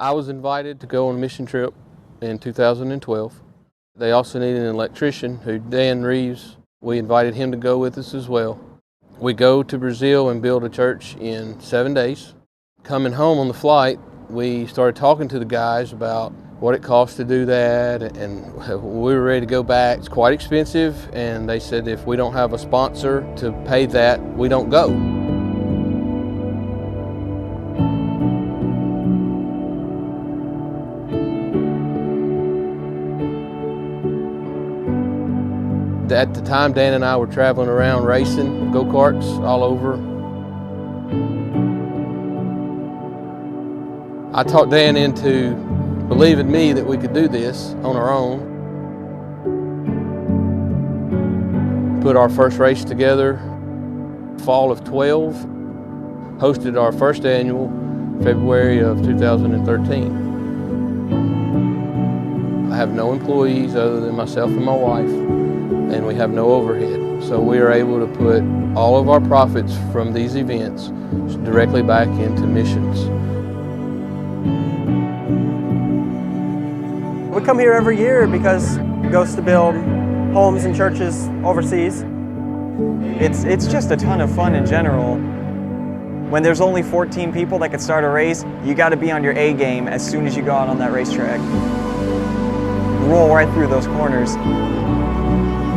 I was invited to go on a mission trip in 2012. They also needed an electrician, Dan Reeves. We invited him to go with us as well. We go to Brazil and build a church in 7 days. Coming home on the flight, we started talking to the guys about what it costs to do that, and we were ready to go back. It's quite expensive, and they said if we don't have a sponsor to pay that, we don't go. At the time, Dan and I were traveling around racing go-karts all over. I talked Dan into believing me that we could do this on our own. Put our first race together fall of 12, hosted our first annual February of 2013. I have no employees other than myself and my wife, and we have no overhead. So we are able to put all of our profits from these events directly back into missions. We come here every year because it goes to build homes and churches overseas. It's just a ton of fun in general. When there's only 14 people that can start a race, you got to be on your A game as soon as you go out on that racetrack. Roll right through those corners,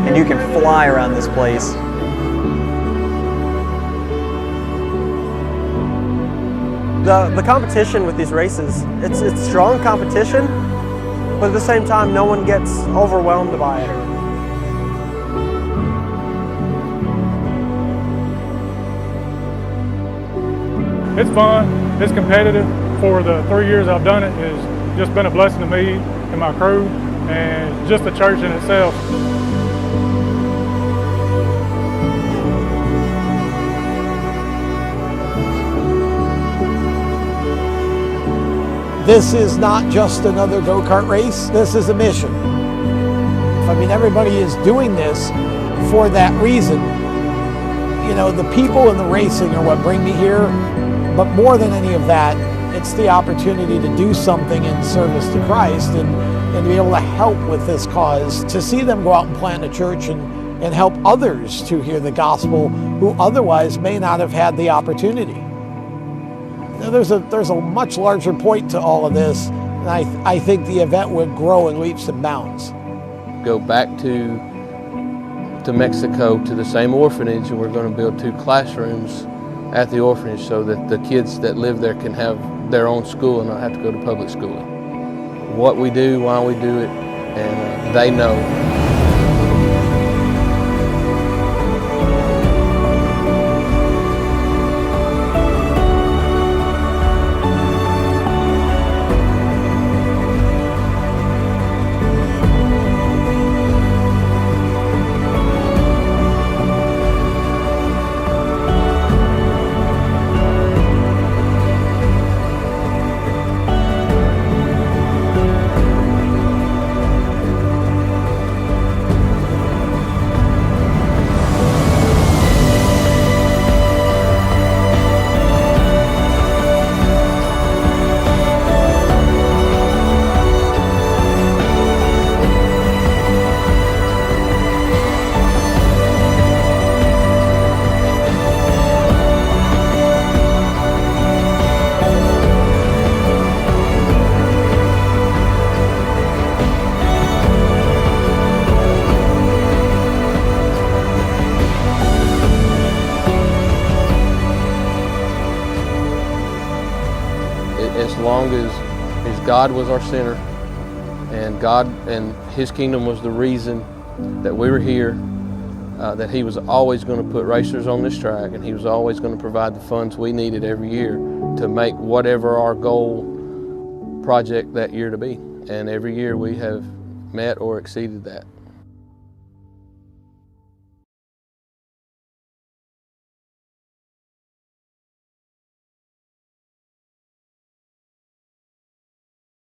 and you can fly around this place. The competition with these races, it's strong competition, but at the same time, no one gets overwhelmed by it. It's fun, it's competitive. For the 3 years I've done it, it's just been a blessing to me and my crew, and just the church in itself. This is not just another go-kart race, this is a mission. I mean, everybody is doing this for that reason. You know, the people and the racing are what bring me here, but more than any of that, it's the opportunity to do something in service to Christ and to be able to help with this cause, to see them go out and plant a church and help others to hear the gospel who otherwise may not have had the opportunity. Now, there's a much larger point to all of this, and I think the event would grow in leaps and bounds. Go back to Mexico to the same orphanage, and we're going to build 2 classrooms at the orphanage so that the kids that live there can have their own school and not have to go to public school. What we do, why we do it, and they know. As long as God was our center, and God and His kingdom was the reason that we were here, that He was always going to put racers on this track, and He was always going to provide the funds we needed every year to make whatever our goal project that year to be. And every year we have met or exceeded that.